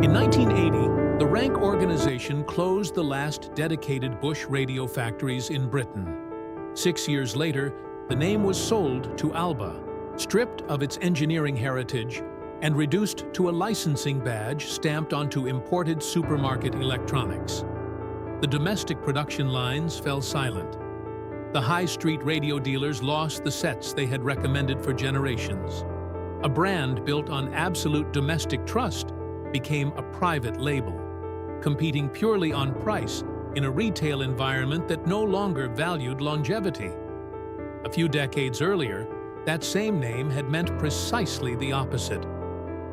In 1980, the Rank organization closed the last dedicated Bush radio factories in Britain. 6 years later, the name was sold to Alba, stripped of its engineering heritage and reduced to a licensing badge stamped onto imported supermarket electronics. The domestic production lines fell silent. The high street radio dealers lost the sets they had recommended for generations. A brand built on absolute domestic trust became a private label, competing purely on price in a retail environment that no longer valued longevity. A few decades earlier, that same name had meant precisely the opposite.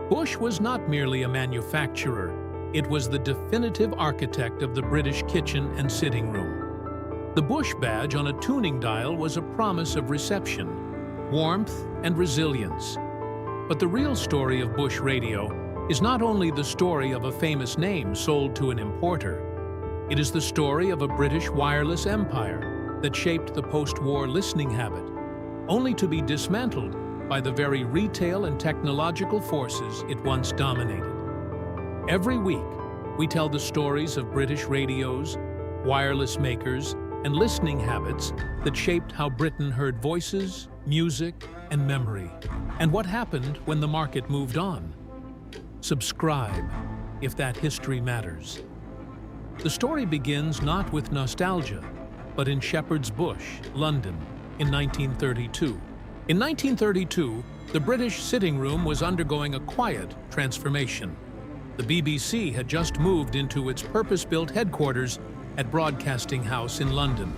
Bush was not merely a manufacturer, it was the definitive architect of the British kitchen and sitting room. The Bush badge on a tuning dial was a promise of reception, warmth, and resilience. But the real story of Bush Radio is not only the story of a famous name sold to an importer. It is the story of a British wireless empire that shaped the post-war listening habit, only to be dismantled by the very retail and technological forces it once dominated. Every week, we tell the stories of British radios, wireless makers, and listening habits that shaped how Britain heard voices, music, and memory, and what happened when the market moved on. Subscribe if that history matters. The story begins not with nostalgia, but in Shepherd's Bush, London, in 1932. In 1932, the British sitting room was undergoing a quiet transformation. The BBC had just moved into its purpose-built headquarters at Broadcasting House in London,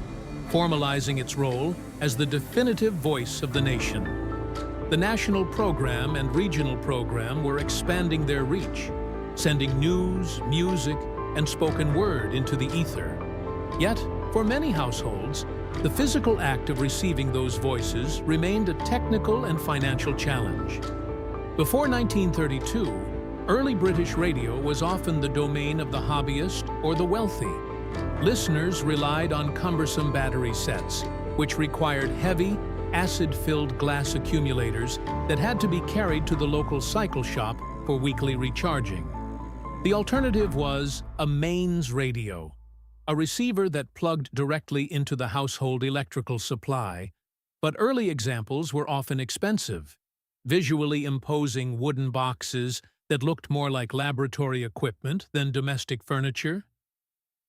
formalizing its role as the definitive voice of the nation. The national program and regional program were expanding their reach, sending news, music, and spoken word into the ether. Yet, for many households, the physical act of receiving those voices remained a technical and financial challenge. Before 1932, early British radio was often the domain of the hobbyist or the wealthy. Listeners relied on cumbersome battery sets, which required heavy, acid-filled glass accumulators that had to be carried to the local cycle shop for weekly recharging. The alternative was a mains radio, a receiver that plugged directly into the household electrical supply, but early examples were often expensive, visually imposing wooden boxes that looked more like laboratory equipment than domestic furniture.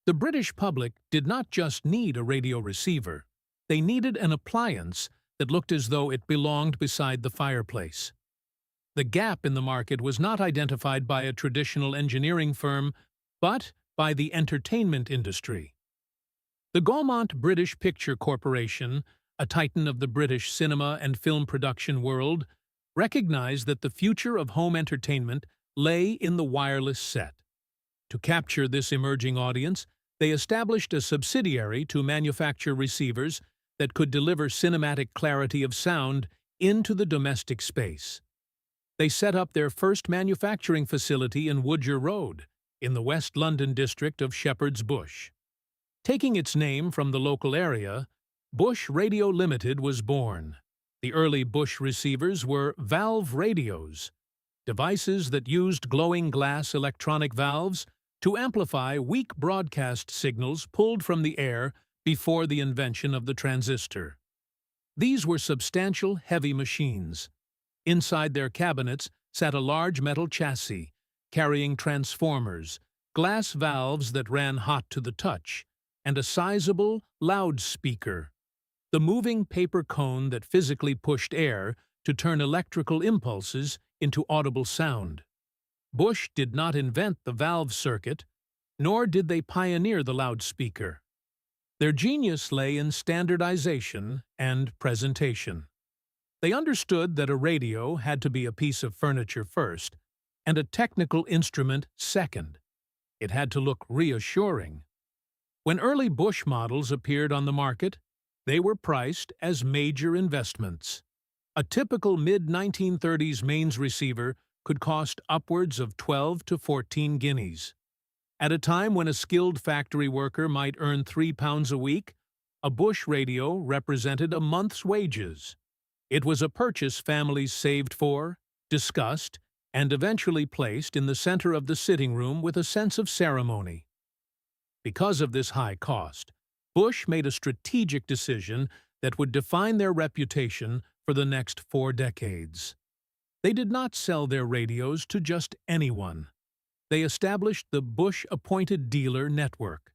The British public did not just need a radio receiver, they needed an appliance that looked as though it belonged beside the fireplace. The gap in the market was not identified by a traditional engineering firm, but by the entertainment industry. The Gaumont British Picture Corporation, a titan of the British cinema and film production world, recognized that the future of home entertainment lay in the wireless set. To capture this emerging audience, they established a subsidiary to manufacture receivers that could deliver cinematic clarity of sound into the domestic space. They set up their first manufacturing facility in Woodger Road, in the West London district of Shepherd's Bush. Taking its name from the local area, Bush Radio Limited was born. The early Bush receivers were valve radios, devices that used glowing glass electronic valves to amplify weak broadcast signals pulled from the air before the invention of the transistor. These were substantial, heavy machines. Inside their cabinets sat a large metal chassis, carrying transformers, glass valves that ran hot to the touch, and a sizable loudspeaker, the moving paper cone that physically pushed air to turn electrical impulses into audible sound. Bush did not invent the valve circuit, nor did they pioneer the loudspeaker. Their genius lay in standardization and presentation. They understood that a radio had to be a piece of furniture first, and a technical instrument second. It had to look reassuring. When early Bush models appeared on the market, they were priced as major investments. A typical mid-1930s mains receiver could cost upwards of 12 to 14 guineas. At a time when a skilled factory worker might earn £3 a week, a Bush radio represented a month's wages. It was a purchase families saved for, discussed, and eventually placed in the center of the sitting room with a sense of ceremony. Because of this high cost, Bush made a strategic decision that would define their reputation for the next 4 decades. They did not sell their radios to just anyone. They established the Bush-appointed dealer network.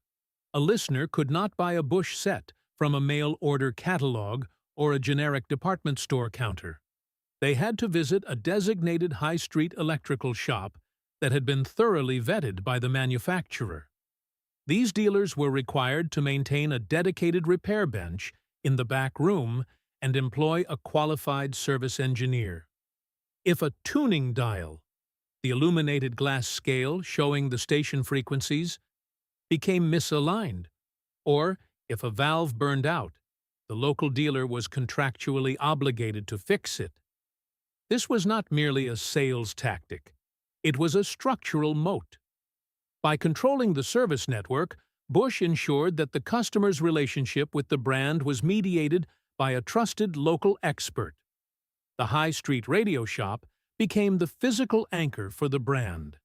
A listener could not buy a Bush set from a mail-order catalog or a generic department store counter. They had to visit a designated high-street electrical shop that had been thoroughly vetted by the manufacturer. These dealers were required to maintain a dedicated repair bench in the back room and employ a qualified service engineer. If a tuning dial, the illuminated glass scale showing the station frequencies, became misaligned, or if a valve burned out, the local dealer was contractually obligated to fix it. This was not merely a sales tactic. It was a structural moat. By controlling the service network, Bush ensured that the customer's relationship with the brand was mediated by a trusted local expert. The high street radio shop became the physical anchor for the brand.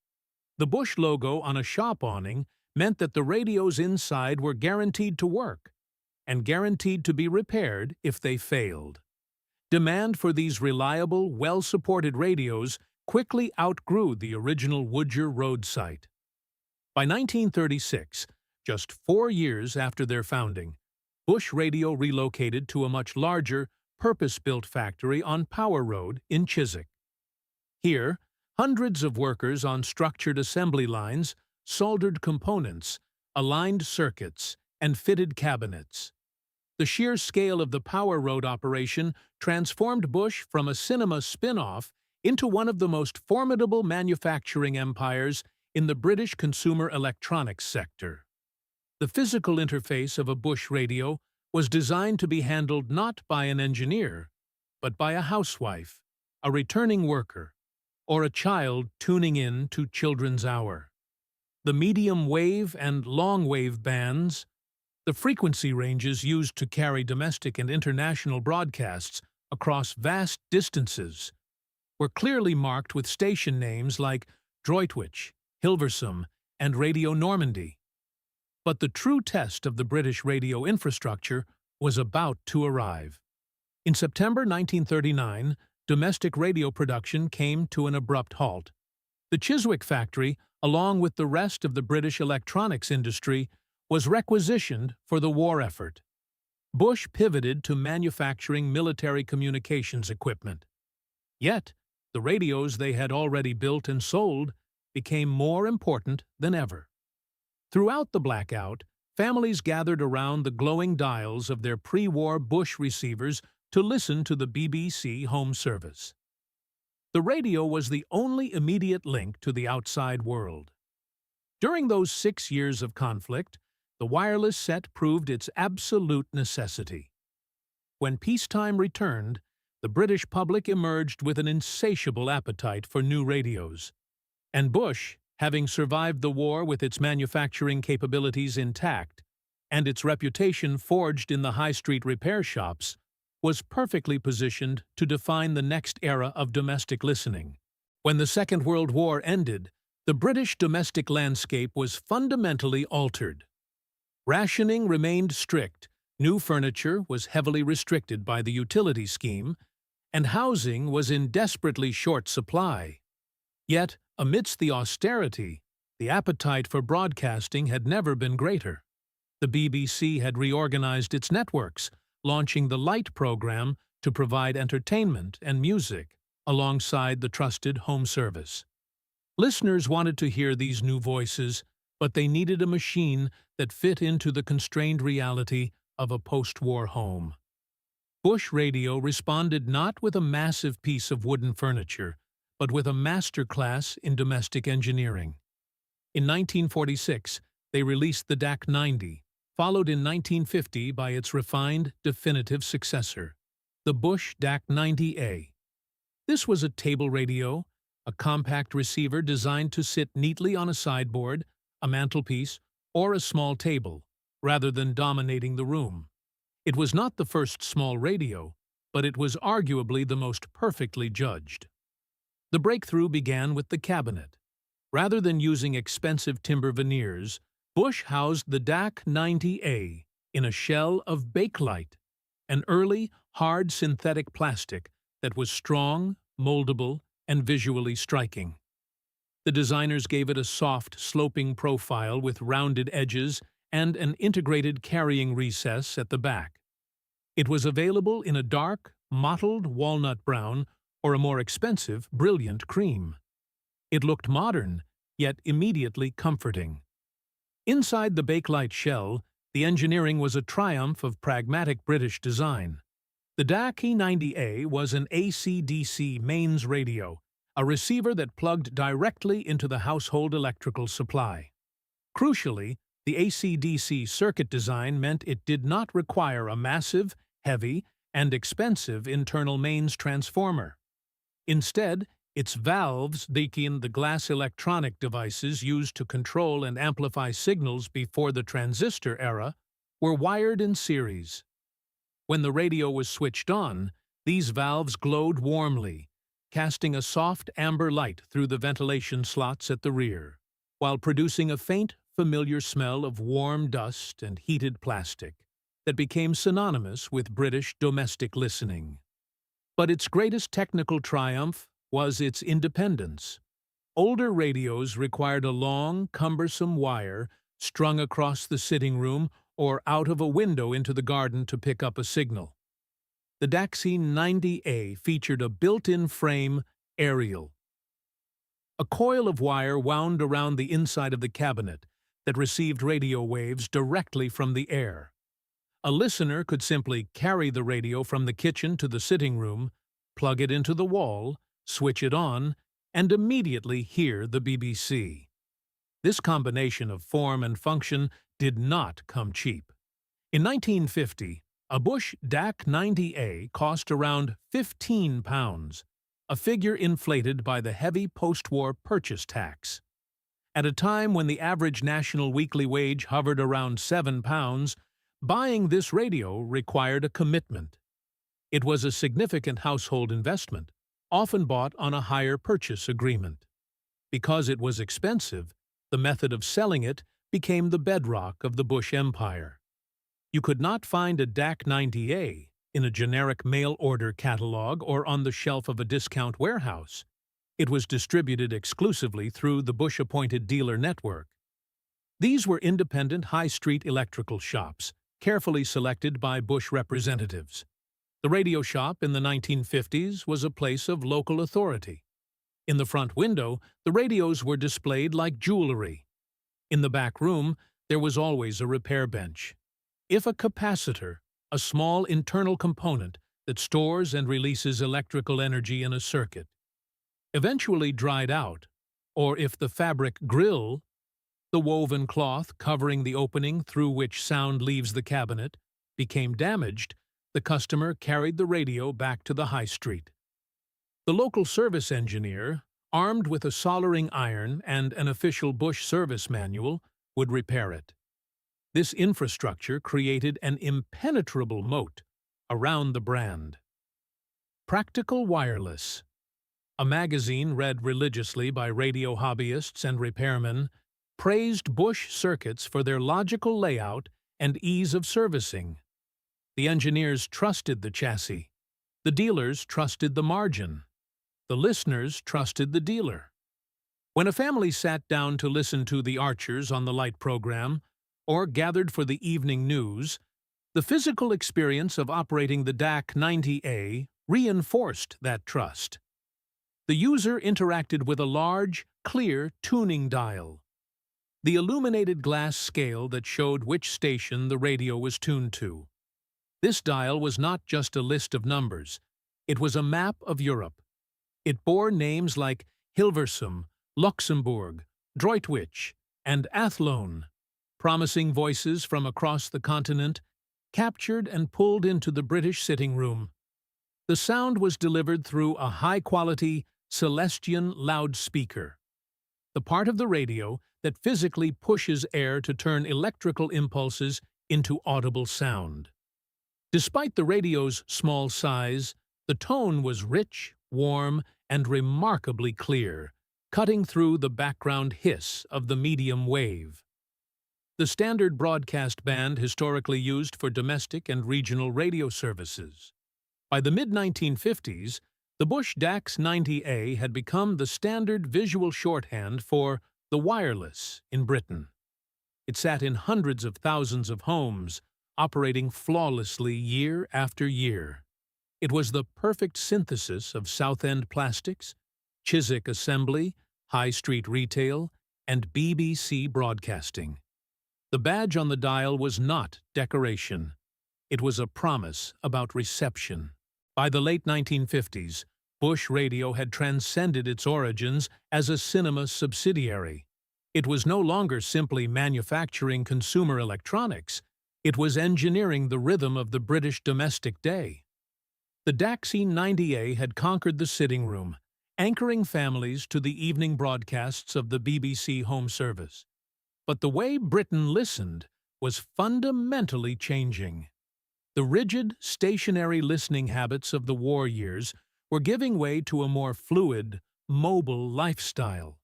The Bush logo on a shop awning meant that the radios inside were guaranteed to work and guaranteed to be repaired if they failed. Demand for these reliable, well-supported radios quickly outgrew the original Woodger Road site. By 1936, just 4 years after their founding, Bush Radio relocated to a much larger, purpose-built factory on Power Road in Chiswick. Here, hundreds of workers on structured assembly lines soldered components, aligned circuits, and fitted cabinets. The sheer scale of the Power Road operation transformed Bush from a cinema spin-off into one of the most formidable manufacturing empires in the British consumer electronics sector. The physical interface of a Bush radio was designed to be handled not by an engineer, but by a housewife, a returning worker, or a child tuning in to Children's Hour. The medium wave and long wave bands, the frequency ranges used to carry domestic and international broadcasts across vast distances, were clearly marked with station names like Droitwich, Hilversum, and Radio Normandy. But the true test of the British radio infrastructure was about to arrive. In September 1939, domestic radio production came to an abrupt halt. The Chiswick factory, along with the rest of the British electronics industry, was requisitioned for the war effort. Bush pivoted to manufacturing military communications equipment. Yet, the radios they had already built and sold became more important than ever. Throughout the blackout, families gathered around the glowing dials of their pre-war Bush receivers to listen to the BBC Home Service. The radio was the only immediate link to the outside world. During those 6 years of conflict, the wireless set proved its absolute necessity. When peacetime returned, the British public emerged with an insatiable appetite for new radios. And Bush, having survived the war with its manufacturing capabilities intact and its reputation forged in the high street repair shops, was perfectly positioned to define the next era of domestic listening. When the Second World War ended, the British domestic landscape was fundamentally altered. Rationing remained strict, new furniture was heavily restricted by the utility scheme, and housing was in desperately short supply. Yet, amidst the austerity, the appetite for broadcasting had never been greater. The BBC had reorganized its networks, launching the Light program to provide entertainment and music alongside the trusted home service. Listeners wanted to hear these new voices, but they needed a machine that fit into the constrained reality of a post-war home. Bush Radio responded not with a massive piece of wooden furniture, but with a masterclass in domestic engineering. In 1946, they released the DAC 90, followed in 1950 by its refined, definitive successor, the Bush DAC 90A. This was a table radio, a compact receiver designed to sit neatly on a sideboard, a mantelpiece, or a small table, rather than dominating the room. It was not the first small radio, but it was arguably the most perfectly judged. The breakthrough began with the cabinet. Rather than using expensive timber veneers, Bush housed the DAC 90A in a shell of Bakelite, an early, hard synthetic plastic that was strong, moldable, and visually striking. The designers gave it a soft, sloping profile with rounded edges and an integrated carrying recess at the back. It was available in a dark, mottled walnut brown or a more expensive, brilliant cream. It looked modern, yet immediately comforting. Inside the Bakelite shell, the engineering was a triumph of pragmatic British design. The DAC 90A was an AC/DC mains radio, a receiver that plugged directly into the household electrical supply. Crucially, the AC/DC circuit design meant it did not require a massive, heavy, and expensive internal mains transformer. Instead, its valves, the glass electronic devices used to control and amplify signals before the transistor era, were wired in series. When the radio was switched on, these valves glowed warmly, casting a soft amber light through the ventilation slots at the rear, while producing a faint, familiar smell of warm dust and heated plastic that became synonymous with British domestic listening. But its greatest technical triumph was its independence. Older radios required a long, cumbersome wire strung across the sitting room or out of a window into the garden to pick up a signal. The DAC 90A featured a built-in frame aerial. A coil of wire wound around the inside of the cabinet that received radio waves directly from the air. A listener could simply carry the radio from the kitchen to the sitting room, plug it into the wall, switch it on, and immediately hear the BBC. This combination of form and function did not come cheap. In 1950, a Bush DAC 90A cost around £15, a figure inflated by the heavy post-war purchase tax. At a time when the average national weekly wage hovered around £7, buying this radio required a commitment. It was a significant household investment, often bought on a hire purchase agreement. Because it was expensive, the method of selling it became the bedrock of the Bush empire. You could not find a DAC 90A in a generic mail-order catalog or on the shelf of a discount warehouse. It was distributed exclusively through the Bush-appointed dealer network. These were independent high-street electrical shops, carefully selected by Bush representatives. The radio shop in the 1950s was a place of local authority. In the front window, the radios were displayed like jewelry. In the back room, there was always a repair bench. If a capacitor, a small internal component that stores and releases electrical energy in a circuit, eventually dried out, or if the fabric grill, the woven cloth covering the opening through which sound leaves the cabinet, became damaged, the customer carried the radio back to the high street. The local service engineer, armed with a soldering iron and an official Bush service manual, would repair it. This infrastructure created an impenetrable moat around the brand. Practical Wireless. A magazine read religiously by radio hobbyists and repairmen, praised Bush circuits for their logical layout and ease of servicing. The engineers trusted the chassis. The dealers trusted the margin. The listeners trusted the dealer. When a family sat down to listen to the Archers on the Light program, or gathered for the evening news, the physical experience of operating the DAC 90A reinforced that trust. The user interacted with a large, clear tuning dial, the illuminated glass scale that showed which station the radio was tuned to. This dial was not just a list of numbers. It was a map of Europe. It bore names like Hilversum, Luxembourg, Droitwich, and Athlone, promising voices from across the continent, captured and pulled into the British sitting room. The sound was delivered through a high-quality Celestian loudspeaker, the part of the radio that physically pushes air to turn electrical impulses into audible sound. Despite the radio's small size, the tone was rich, warm, and remarkably clear, cutting through the background hiss of the medium wave. The standard broadcast band historically used for domestic and regional radio services. By the mid-1950s, the Bush DAX 90A had become the standard visual shorthand for the wireless in Britain. It sat in hundreds of thousands of homes, operating flawlessly year after year. It was the perfect synthesis of Southend Plastics, Chiswick Assembly, High Street Retail, and BBC Broadcasting. The badge on the dial was not decoration. It was a promise about reception. By the late 1950s, Bush Radio had transcended its origins as a cinema subsidiary. It was no longer simply manufacturing consumer electronics. It was engineering the rhythm of the British domestic day. The DAXI 90A had conquered the sitting room, anchoring families to the evening broadcasts of the BBC Home Service. But the way Britain listened was fundamentally changing. The rigid, stationary listening habits of the war years were giving way to a more fluid, mobile lifestyle.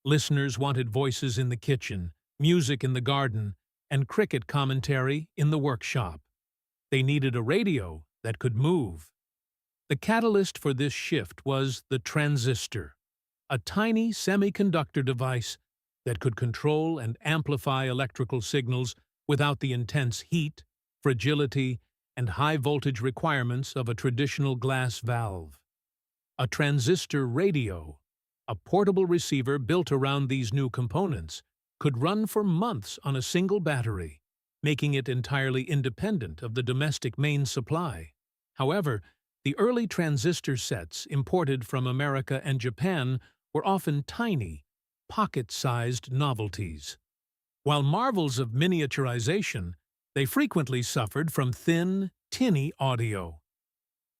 Listeners wanted voices in the kitchen, music in the garden, and cricket commentary in the workshop. They needed a radio that could move. The catalyst for this shift was the transistor, a tiny semiconductor device that could control and amplify electrical signals without the intense heat, fragility, and high-voltage requirements of a traditional glass valve. A transistor radio, a portable receiver built around these new components, could run for months on a single battery, making it entirely independent of the domestic main supply. However, the early transistor sets imported from America and Japan were often tiny, pocket-sized novelties. While marvels of miniaturization, they frequently suffered from thin, tinny audio.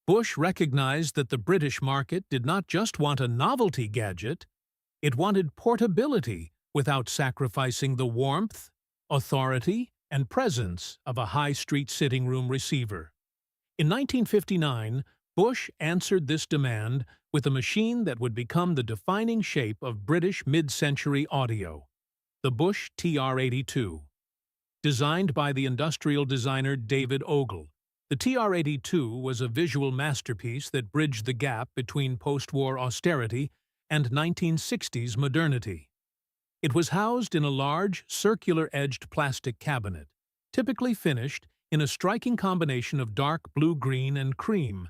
Bush recognized that the British market did not just want a novelty gadget, it wanted portability without sacrificing the warmth, authority, and presence of a high-street sitting room receiver. In 1959, Bush answered this demand with a machine that would become the defining shape of British mid-century audio, the Bush TR-82. Designed by the industrial designer David Ogle, the TR-82 was a visual masterpiece that bridged the gap between post-war austerity and 1960s modernity. It was housed in a large, circular-edged plastic cabinet, typically finished in a striking combination of dark blue-green and cream,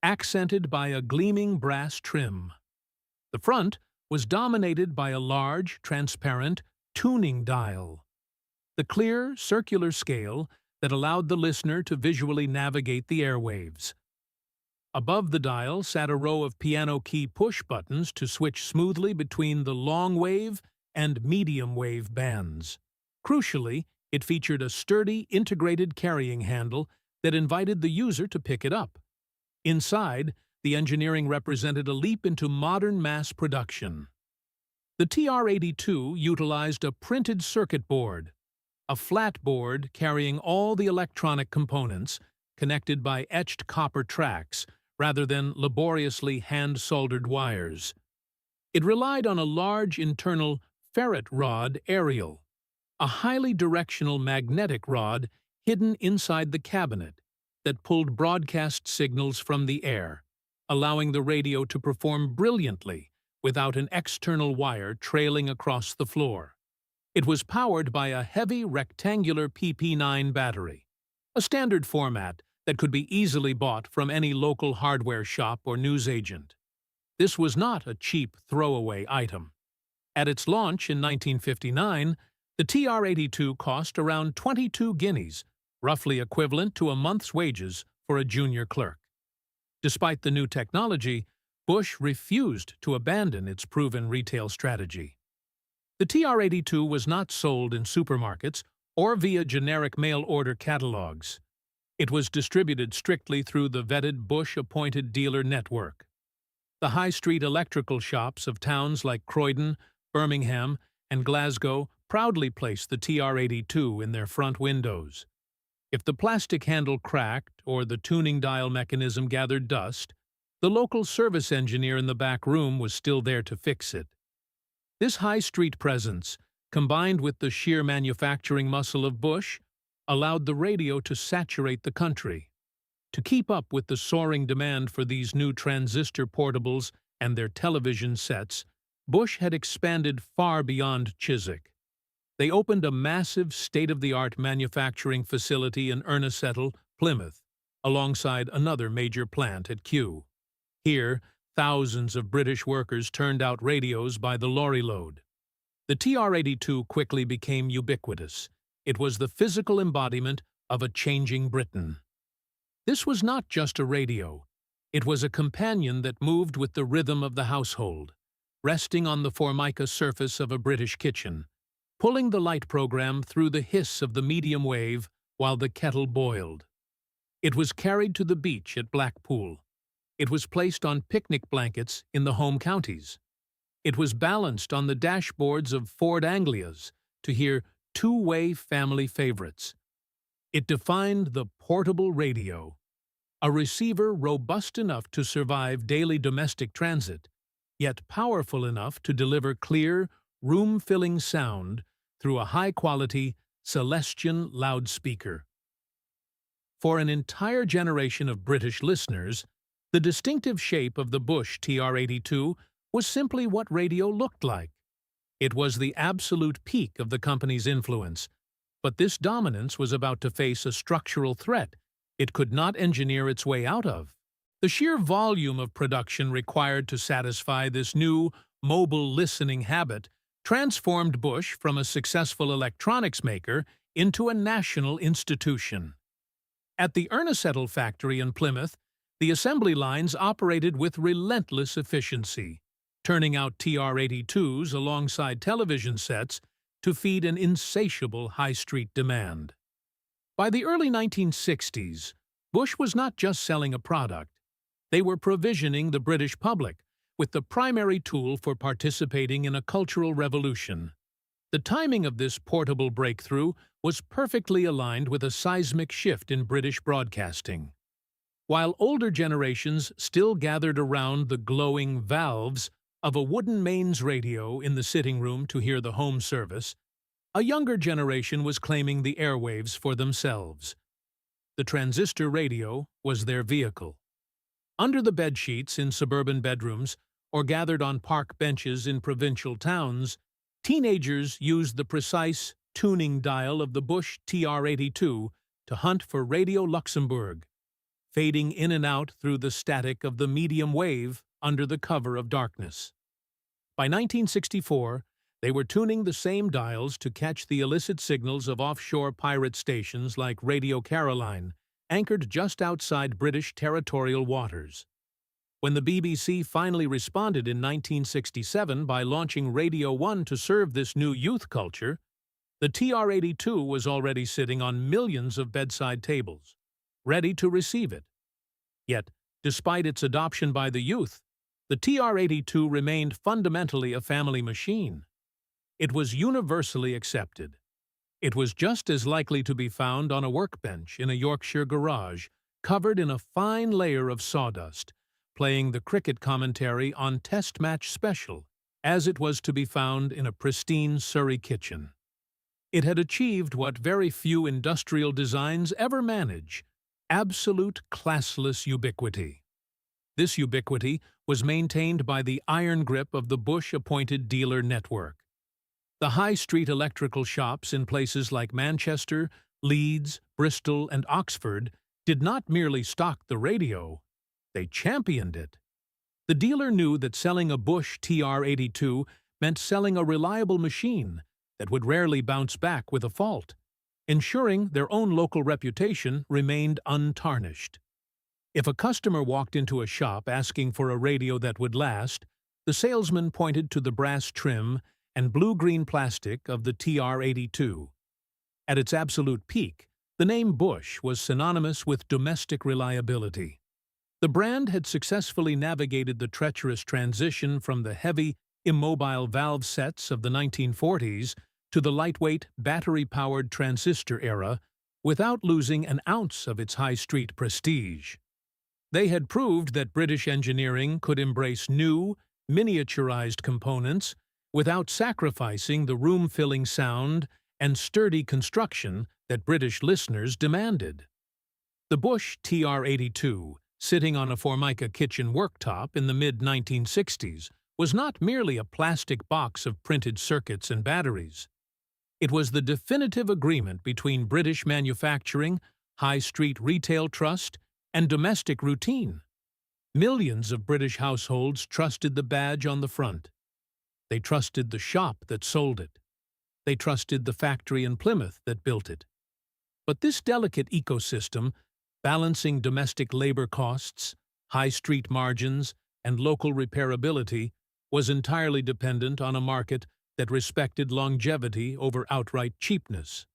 accented by a gleaming brass trim. The front was dominated by a large, transparent tuning dial, the clear, circular scale that allowed the listener to visually navigate the airwaves. Above the dial sat a row of piano key push buttons to switch smoothly between the long wave and medium wave bands. Crucially, it featured a sturdy, integrated carrying handle that invited the user to pick it up. Inside, the engineering represented a leap into modern mass production. The TR-82 utilized a printed circuit board, a flat board carrying all the electronic components, connected by etched copper tracks rather than laboriously hand-soldered wires. It relied on a large internal ferret rod aerial, a highly directional magnetic rod hidden inside the cabinet that pulled broadcast signals from the air, allowing the radio to perform brilliantly without an external wire trailing across the floor. It was powered by a heavy rectangular PP9 battery, a standard format that could be easily bought from any local hardware shop or newsagent. This was not a cheap throwaway item. At its launch in 1959, the TR-82 cost around 22 guineas, roughly equivalent to a month's wages for a junior clerk. Despite the new technology, Bush refused to abandon its proven retail strategy. The TR-82 was not sold in supermarkets or via generic mail-order catalogs. It was distributed strictly through the vetted Bush-appointed dealer network. The high-street electrical shops of towns like Croydon, Birmingham, and Glasgow proudly placed the TR-82 in their front windows. If the plastic handle cracked or the tuning dial mechanism gathered dust, The local service engineer in the back room was still there to fix it. This high-street presence, combined with the sheer manufacturing muscle of Bush, allowed the radio to saturate the country. To keep up with the soaring demand for these new transistor portables and their television sets, Bush had expanded far beyond Chiswick. They opened a massive, state-of-the-art manufacturing facility in Ernesettle, Plymouth, alongside another major plant at Kew. Here, thousands of British workers turned out radios by the lorry load. The TR-82 quickly became ubiquitous. It was the physical embodiment of a changing Britain. This was not just a radio. It was a companion that moved with the rhythm of the household, resting on the formica surface of a British kitchen, pulling the light program through the hiss of the medium wave while the kettle boiled. It was carried to the beach at Blackpool. It was placed on picnic blankets in the home counties. It was balanced on the dashboards of Ford Anglias to hear two-way family favorites. It defined the portable radio, a receiver robust enough to survive daily domestic transit, yet powerful enough to deliver clear, room-filling sound through a high-quality Celestion loudspeaker. For an entire generation of British listeners, the distinctive shape of the Bush TR-82 was simply what radio looked like. It was the absolute peak of the company's influence, but this dominance was about to face a structural threat it could not engineer its way out of. The sheer volume of production required to satisfy this new, mobile listening habit transformed Bush from a successful electronics maker into a national institution. At the Ernesettle factory in Plymouth, the assembly lines operated with relentless efficiency, turning out TR-82s alongside television sets to feed an insatiable high-street demand. By the early 1960s, Bush was not just selling a product. They were provisioning the British public with the primary tool for participating in a cultural revolution. The timing of this portable breakthrough was perfectly aligned with a seismic shift in British broadcasting. While older generations still gathered around the glowing valves of a wooden mains radio in the sitting room to hear the home service, a younger generation was claiming the airwaves for themselves. The transistor radio was their vehicle. Under the bedsheets in suburban bedrooms or gathered on park benches in provincial towns, teenagers used the precise tuning dial of the Bush TR-82 to hunt for Radio Luxembourg, fading in and out through the static of the medium wave under the cover of darkness. By 1964, they were tuning the same dials to catch the illicit signals of offshore pirate stations like Radio Caroline, anchored just outside British territorial waters. When the BBC finally responded in 1967 by launching Radio 1 to serve this new youth culture, the TR-82 was already sitting on millions of bedside tables, ready to receive it. Yet, despite its adoption by the youth, the TR-82 remained fundamentally a family machine. It was universally accepted. It was just as likely to be found on a workbench in a Yorkshire garage, covered in a fine layer of sawdust, playing the cricket commentary on Test Match Special, as it was to be found in a pristine Surrey kitchen. It had achieved what very few industrial designs ever manage: absolute classless ubiquity. This ubiquity was maintained by the iron grip of the Bush-appointed dealer network. The high-street electrical shops in places like Manchester, Leeds, Bristol, and Oxford did not merely stock the radio, they championed it. The dealer knew that selling a Bush TR-82 meant selling a reliable machine that would rarely bounce back with a fault, ensuring their own local reputation remained untarnished. If a customer walked into a shop asking for a radio that would last, the salesman pointed to the brass trim and blue-green plastic of the TR-82. At its absolute peak, the name Bush was synonymous with domestic reliability. The brand had successfully navigated the treacherous transition from the heavy, immobile valve sets of the 1940s to the lightweight, battery-powered transistor era without losing an ounce of its high-street prestige. They had proved that British engineering could embrace new, miniaturized components without sacrificing the room-filling sound and sturdy construction that British listeners demanded. The Bush TR-82, sitting on a Formica kitchen worktop in the mid-1960s, was not merely a plastic box of printed circuits and batteries. It was the definitive agreement between British manufacturing, high street retail trust, and domestic routine. Millions of British households trusted the badge on the front. They trusted the shop that sold it. They trusted the factory in Plymouth that built it. But this delicate ecosystem, balancing domestic labor costs, high street margins, and local repairability, was entirely dependent on a market that respected longevity over outright cheapness.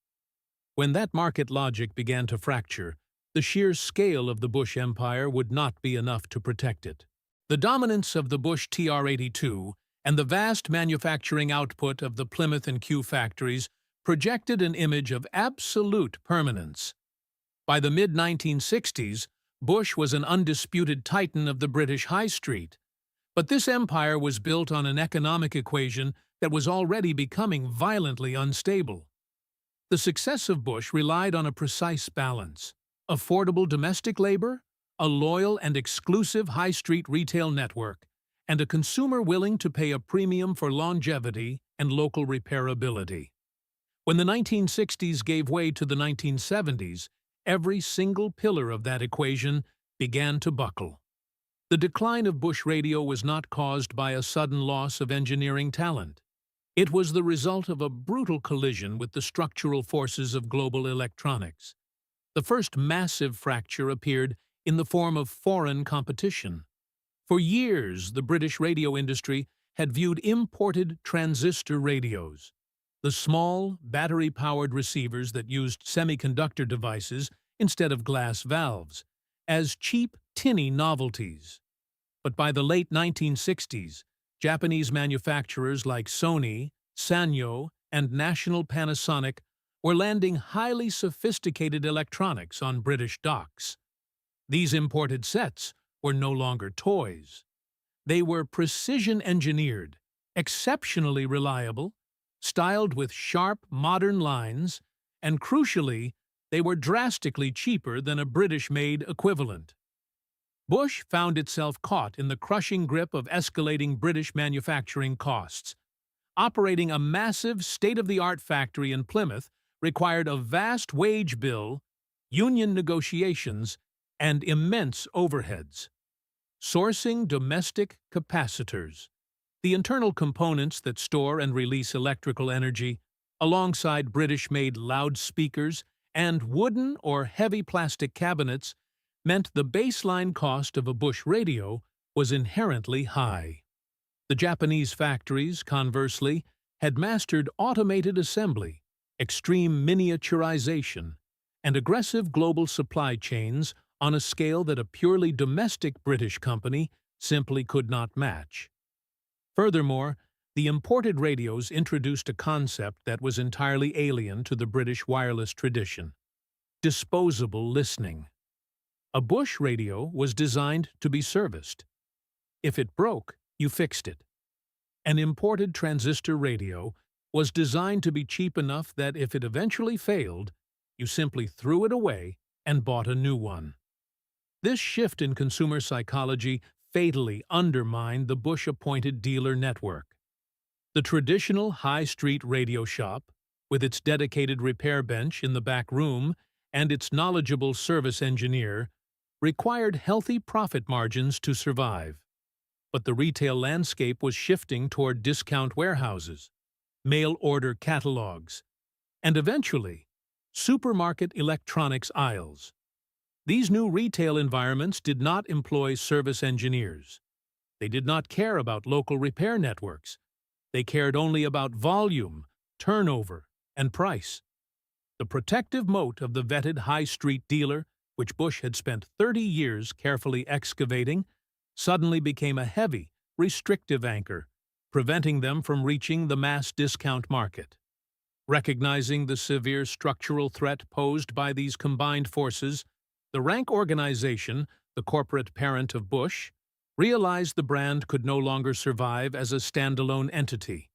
When that market logic began to fracture, the sheer scale of the Bush empire would not be enough to protect it. The dominance of the Bush TR-82 and the vast manufacturing output of the Plymouth and Kew factories projected an image of absolute permanence. By the mid-1960s, Bush was an undisputed titan of the British high street. But this empire was built on an economic equation that was already becoming violently unstable. The success of Bush relied on a precise balance: affordable domestic labor, a loyal and exclusive high street retail network, and a consumer willing to pay a premium for longevity and local repairability. When the 1960s gave way to the 1970s, every single pillar of that equation began to buckle. The decline of Bush radio was not caused by a sudden loss of engineering talent. It was the result of a brutal collision with the structural forces of global electronics. The first massive fracture appeared in the form of foreign competition. For years, the British radio industry had viewed imported transistor radios, the small, battery-powered receivers that used semiconductor devices instead of glass valves, as cheap, tinny novelties. But by the late 1960s, Japanese manufacturers like Sony, Sanyo, and National Panasonic were landing highly sophisticated electronics on British docks. These imported sets were no longer toys. They were precision-engineered, exceptionally reliable, styled with sharp, modern lines, and crucially, they were drastically cheaper than a British-made equivalent. Bush found itself caught in the crushing grip of escalating British manufacturing costs. Operating a massive, state-of-the-art factory in Plymouth required a vast wage bill, union negotiations, and immense overheads. Sourcing domestic capacitors, the internal components that store and release electrical energy, alongside British-made loudspeakers and wooden or heavy plastic cabinets, meant the baseline cost of a Bush radio was inherently high. The Japanese factories, conversely, had mastered automated assembly, extreme miniaturization, and aggressive global supply chains on a scale that a purely domestic British company simply could not match. Furthermore, the imported radios introduced a concept that was entirely alien to the British wireless tradition: disposable listening. A Bush radio was designed to be serviced. If it broke, you fixed it. An imported transistor radio was designed to be cheap enough that if it eventually failed, you simply threw it away and bought a new one. This shift in consumer psychology fatally undermined the Bush-appointed dealer network. The traditional high-street radio shop, with its dedicated repair bench in the back room and its knowledgeable service engineer, required healthy profit margins to survive. But the retail landscape was shifting toward discount warehouses, mail-order catalogs, and eventually, supermarket electronics aisles. These new retail environments did not employ service engineers. They did not care about local repair networks. They cared only about volume, turnover, and price. The protective moat of the vetted high street dealer, which Bush had spent 30 years carefully excavating, suddenly became a heavy, restrictive anchor, preventing them from reaching the mass discount market. Recognizing the severe structural threat posed by these combined forces, the rank organization, the corporate parent of Bush, realized the brand could no longer survive as a standalone entity.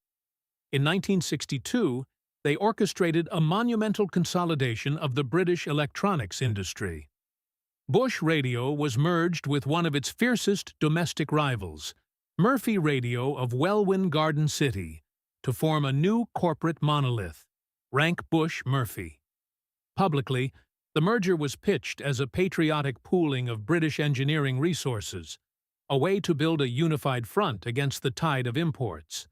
In 1962, they orchestrated a monumental consolidation of the British electronics industry. Bush Radio was merged with one of its fiercest domestic rivals, Murphy Radio of Welwyn Garden City, to form a new corporate monolith, Rank Bush Murphy. Publicly, the merger was pitched as a patriotic pooling of British engineering resources, a way to build a unified front against the tide of imports.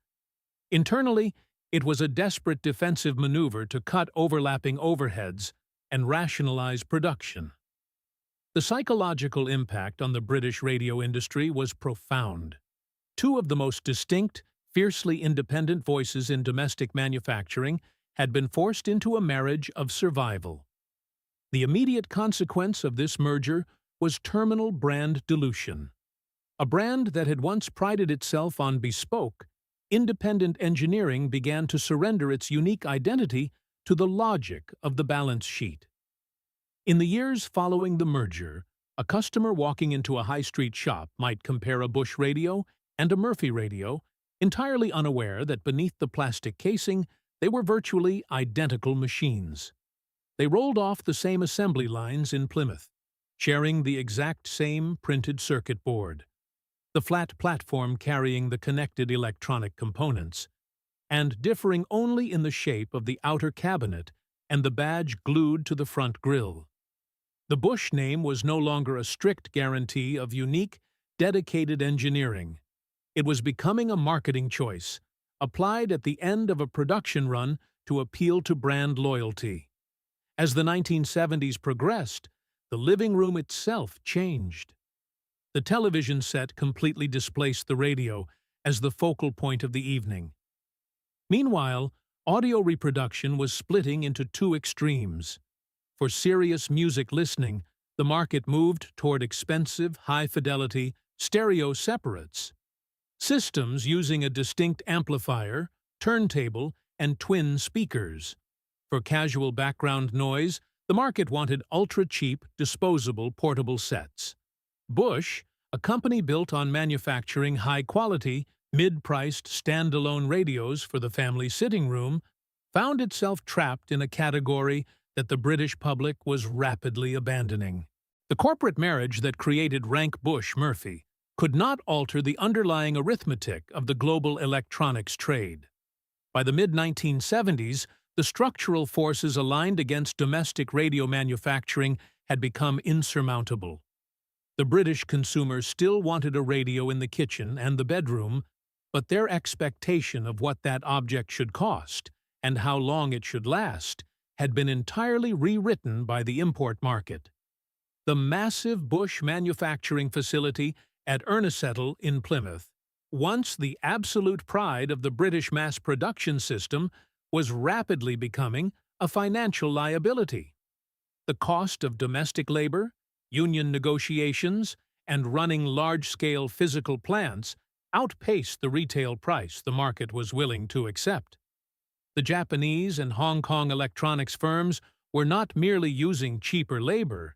Internally, it was a desperate defensive maneuver to cut overlapping overheads and rationalize production. The psychological impact on the British radio industry was profound. Two of the most distinct, fiercely independent voices in domestic manufacturing had been forced into a marriage of survival. The immediate consequence of this merger was terminal brand dilution. A brand that had once prided itself on bespoke, independent engineering began to surrender its unique identity to the logic of the balance sheet. In the years following the merger, a customer walking into a high-street shop might compare a Bush radio and a Murphy radio, entirely unaware that beneath the plastic casing they were virtually identical machines. They rolled off the same assembly lines in Plymouth, sharing the exact same printed circuit board, the flat platform carrying the connected electronic components, and differing only in the shape of the outer cabinet and the badge glued to the front grille. The Bush name was no longer a strict guarantee of unique, dedicated engineering. It was becoming a marketing choice, applied at the end of a production run to appeal to brand loyalty. As the 1970s progressed, the living room itself changed. The television set completely displaced the radio as the focal point of the evening. Meanwhile, audio reproduction was splitting into two extremes. For serious music listening, the market moved toward expensive, high-fidelity stereo separates. Systems using a distinct amplifier, turntable, and twin speakers. For casual background noise, the market wanted ultra-cheap, disposable portable sets. Bush, a company built on manufacturing high-quality, mid-priced standalone radios for the family sitting room, found itself trapped in a category that the British public was rapidly abandoning. The corporate marriage that created Rank Bush Murphy could not alter the underlying arithmetic of the global electronics trade. By the mid-1970s, the structural forces aligned against domestic radio manufacturing had become insurmountable. The British consumer still wanted a radio in the kitchen and the bedroom, but their expectation of what that object should cost and how long it should last had been entirely rewritten by the import market. The massive Bush manufacturing facility at Ernesettle in Plymouth, once the absolute pride of the British mass production system, was rapidly becoming a financial liability. The cost of domestic labor, union negotiations, and running large-scale physical plants outpaced the retail price the market was willing to accept. The Japanese and Hong Kong electronics firms were not merely using cheaper labor,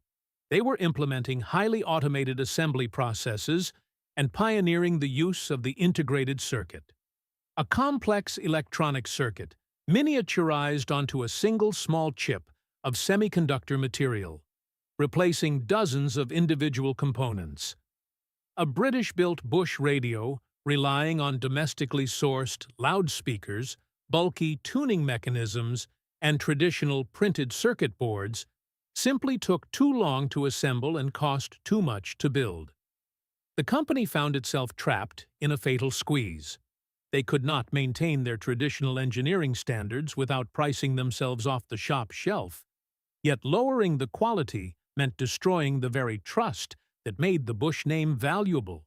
they were implementing highly automated assembly processes and pioneering the use of the integrated circuit. A complex electronic circuit, miniaturized onto a single small chip of semiconductor material, replacing dozens of individual components. A British-built Bush radio, relying on domestically sourced loudspeakers, bulky tuning mechanisms, and traditional printed circuit boards, simply took too long to assemble and cost too much to build. The company found itself trapped in a fatal squeeze. They could not maintain their traditional engineering standards without pricing themselves off the shop shelf, yet lowering the quality meant destroying the very trust that made the Bush name valuable.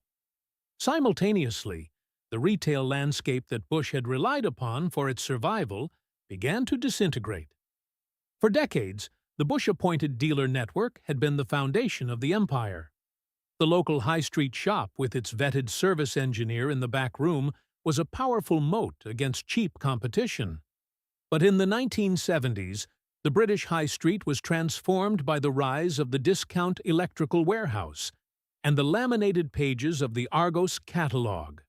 Simultaneously, the retail landscape that Bush had relied upon for its survival began to disintegrate. For decades, the Bush-appointed dealer network had been the foundation of the empire. The local high-street shop with its vetted service engineer in the back room was a powerful moat against cheap competition. But in the 1970s, the British high street was transformed by the rise of the discount electrical warehouse, and the laminated pages of the Argos catalog.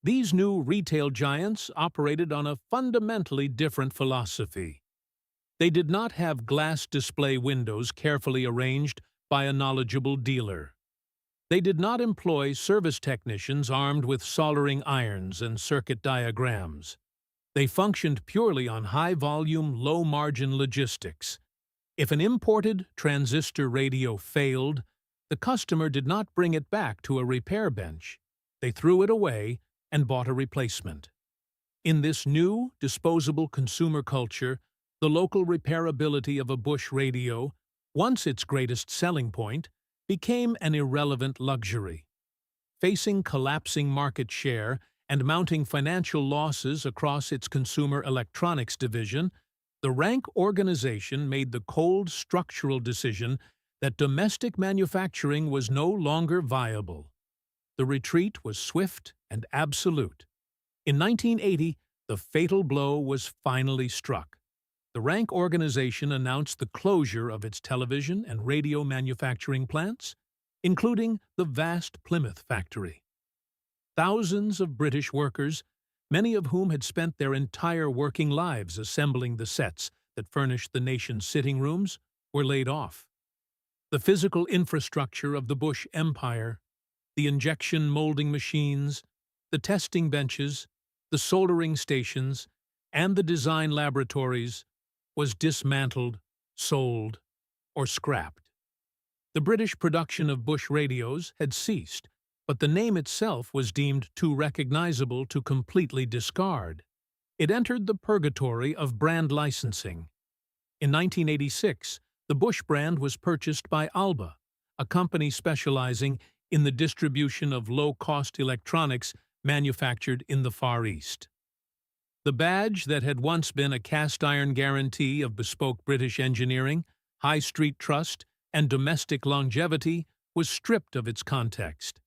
These new retail giants operated on a fundamentally different philosophy. They did not have glass display windows carefully arranged by a knowledgeable dealer. They did not employ service technicians armed with soldering irons and circuit diagrams. They functioned purely on high-volume, low-margin logistics. If an imported transistor radio failed, the customer did not bring it back to a repair bench. They threw it away and bought a replacement. In this new, disposable consumer culture, the local repairability of a Bush radio, once its greatest selling point, became an irrelevant luxury. Facing collapsing market share and mounting financial losses across its consumer electronics division, the Rank organization made the cold structural decision that domestic manufacturing was no longer viable. The retreat was swift and absolute. In 1980, the fatal blow was finally struck. The Rank organization announced the closure of its television and radio manufacturing plants, including the vast Plymouth factory. Thousands of British workers, many of whom had spent their entire working lives assembling the sets that furnished the nation's sitting rooms, were laid off. The physical infrastructure of the Bush Empire, the injection molding machines, the testing benches, the soldering stations, and the design laboratories was dismantled, sold, or scrapped. The British production of Bush radios had ceased, but the name itself was deemed too recognizable to completely discard. It entered the purgatory of brand licensing. In 1986, the Bush brand was purchased by Alba, a company specializing in the distribution of low-cost electronics manufactured in the Far East. The badge that had once been a cast-iron guarantee of bespoke British engineering, high street trust, and domestic longevity was stripped of its context.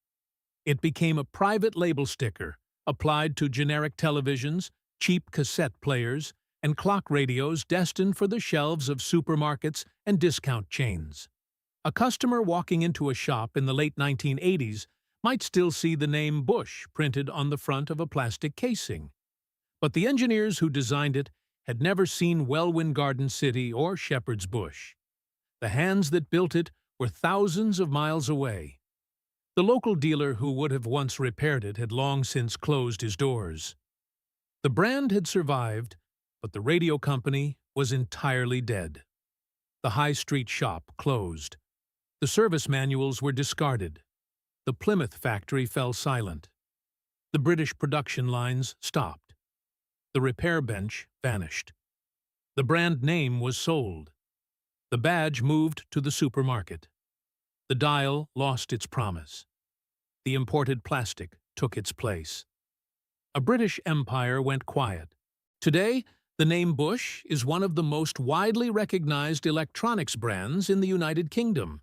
It became a private label sticker applied to generic televisions, cheap cassette players, and clock radios destined for the shelves of supermarkets and discount chains. A customer walking into a shop in the late 1980s might still see the name Bush printed on the front of a plastic casing. But the engineers who designed it had never seen Welwyn Garden City or Shepherd's Bush. The hands that built it were thousands of miles away. The local dealer who would have once repaired it had long since closed his doors. The brand had survived, but the radio company was entirely dead. The high street shop closed. The service manuals were discarded. The Plymouth factory fell silent. The British production lines stopped. The repair bench vanished. The brand name was sold. The badge moved to the supermarket. The dial lost its promise. The imported plastic took its place. A British empire went quiet. Today, the name Bush is one of the most widely recognized electronics brands in the United Kingdom.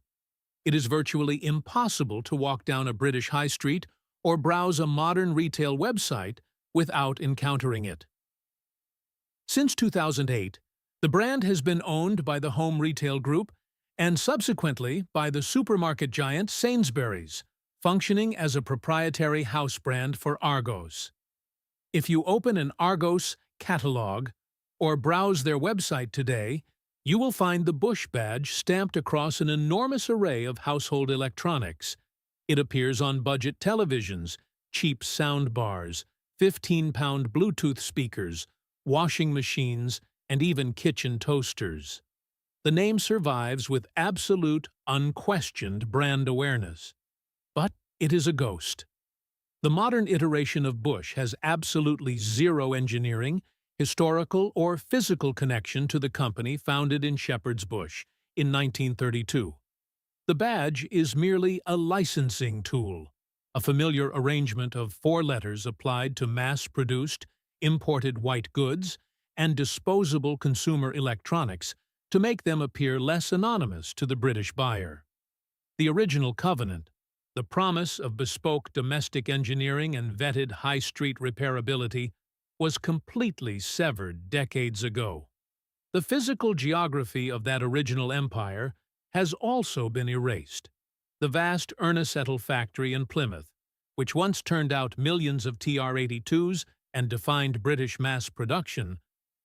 It is virtually impossible to walk down a British high street or browse a modern retail website without encountering it. Since 2008, the brand has been owned by the Home Retail Group and subsequently by the supermarket giant Sainsbury's, functioning as a proprietary house brand for Argos. If you open an Argos catalog or browse their website today, you will find the Bush badge stamped across an enormous array of household electronics. It appears on budget televisions, cheap sound bars, 15-pound Bluetooth speakers, washing machines, and even kitchen toasters. The name survives with absolute, unquestioned brand awareness. But it is a ghost. The modern iteration of Bush has absolutely zero engineering, historical, or physical connection to the company founded in Shepherd's Bush in 1932. The badge is merely a licensing tool, a familiar arrangement of 4 letters applied to mass-produced, imported white goods and disposable consumer electronics to make them appear less anonymous to the British buyer. The original covenant, the promise of bespoke domestic engineering and vetted high-street repairability, was completely severed decades ago. The physical geography of that original empire has also been erased. The vast Ernesettle factory in Plymouth, which once turned out millions of TR-82s and defined British mass production,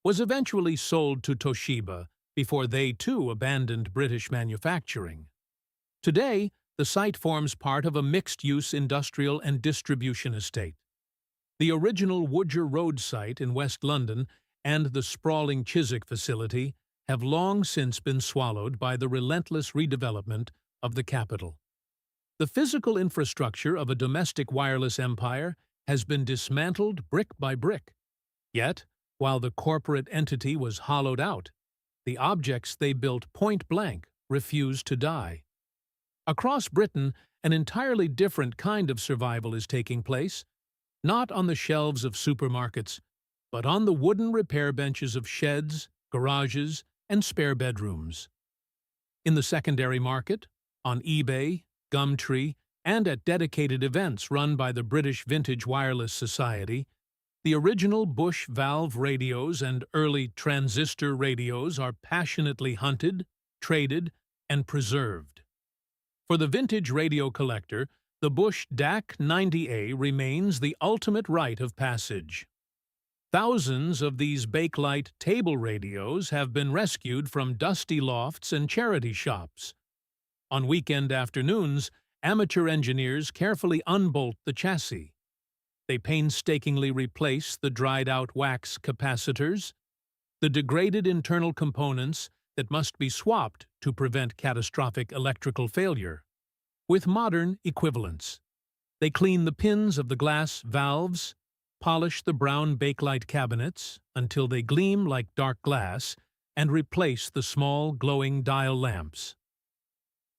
was eventually sold to Toshiba before they too abandoned British manufacturing. Today, the site forms part of a mixed-use industrial and distribution estate. The original Woodger Road site in West London and the sprawling Chiswick facility have long since been swallowed by the relentless redevelopment of the capital. The physical infrastructure of a domestic wireless empire has been dismantled brick by brick. Yet, while the corporate entity was hollowed out, the objects they built point-blank refused to die. Across Britain, an entirely different kind of survival is taking place, not on the shelves of supermarkets, but on the wooden repair benches of sheds, garages, and spare bedrooms. In the secondary market, on eBay, Gumtree, and at dedicated events run by the British Vintage Wireless Society, the original Bush valve radios and early transistor radios are passionately hunted, traded, and preserved. For the vintage radio collector, the Bush DAC 90A remains the ultimate rite of passage. Thousands of these Bakelite table radios have been rescued from dusty lofts and charity shops. On weekend afternoons, amateur engineers carefully unbolt the chassis. They painstakingly replace the dried-out wax capacitors, the degraded internal components that must be swapped to prevent catastrophic electrical failure, with modern equivalents. They clean the pins of the glass valves, polish the brown Bakelite cabinets until they gleam like dark glass, and replace the small glowing dial lamps.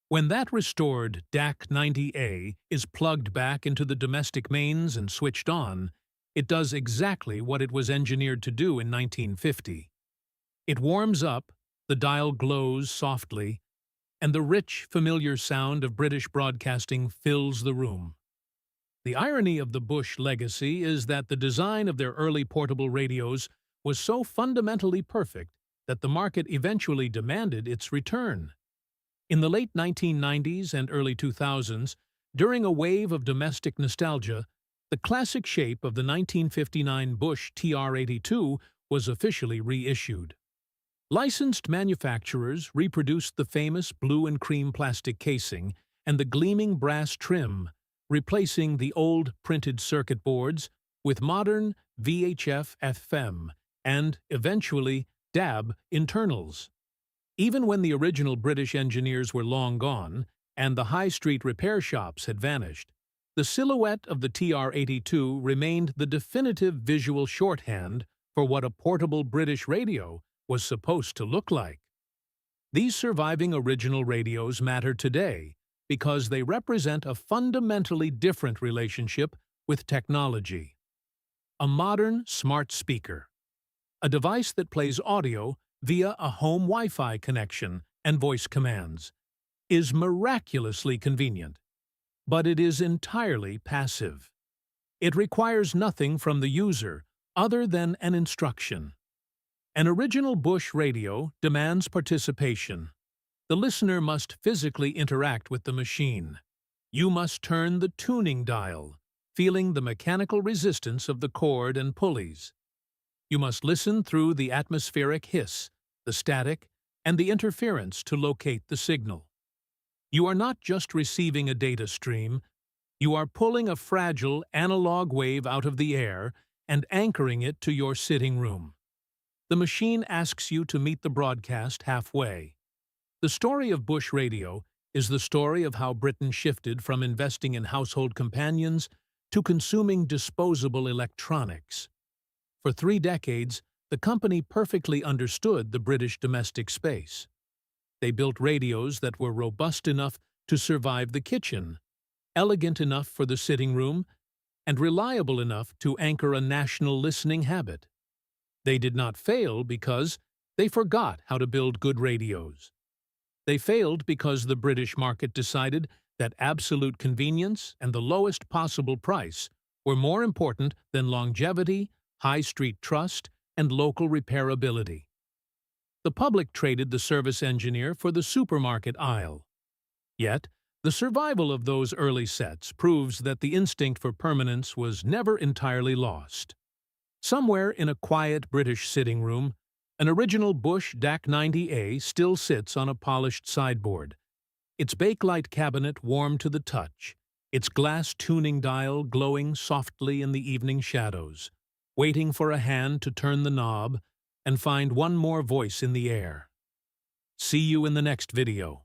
When that restored DAC 90A is plugged back into the domestic mains and switched on, it does exactly what it was engineered to do in 1950. It warms up, the dial glows softly, and the rich, familiar sound of British broadcasting fills the room. The irony of the Bush legacy is that the design of their early portable radios was so fundamentally perfect that the market eventually demanded its return. In the late 1990s and early 2000s, during a wave of domestic nostalgia, the classic shape of the 1959 Bush TR-82 was officially reissued. Licensed manufacturers reproduced the famous blue and cream plastic casing and the gleaming brass trim, replacing the old printed circuit boards with modern VHF FM and, eventually, DAB internals. Even when the original British engineers were long gone and the high street repair shops had vanished, the silhouette of the TR-82 remained the definitive visual shorthand for what a portable British radio was supposed to look like. These surviving original radios matter today because they represent a fundamentally different relationship with technology. A modern smart speaker, a device that plays audio via a home Wi-Fi connection and voice commands, is miraculously convenient, but it is entirely passive. It requires nothing from the user other than an instruction. An original Bush radio demands participation. The listener must physically interact with the machine. You must turn the tuning dial, feeling the mechanical resistance of the cord and pulleys. You must listen through the atmospheric hiss, the static, and the interference to locate the signal. You are not just receiving a data stream, you are pulling a fragile analog wave out of the air and anchoring it to your sitting room. The machine asks you to meet the broadcast halfway. The story of Bush Radio is the story of how Britain shifted from investing in household companions to consuming disposable electronics. For 3 decades, the company perfectly understood the British domestic space. They built radios that were robust enough to survive the kitchen, elegant enough for the sitting room, and reliable enough to anchor a national listening habit. They did not fail because they forgot how to build good radios. They failed because the British market decided that absolute convenience and the lowest possible price were more important than longevity, high street trust, and local repairability. The public traded the service engineer for the supermarket aisle. Yet, The survival of those early sets proves that the instinct for permanence was never entirely lost. Somewhere in a quiet British sitting room, an original Bush DAC 90A still sits on a polished sideboard, its bakelite cabinet warm to the touch, its glass tuning dial glowing softly in the evening shadows, waiting for a hand to turn the knob and find one more voice in the air. See you in the next video.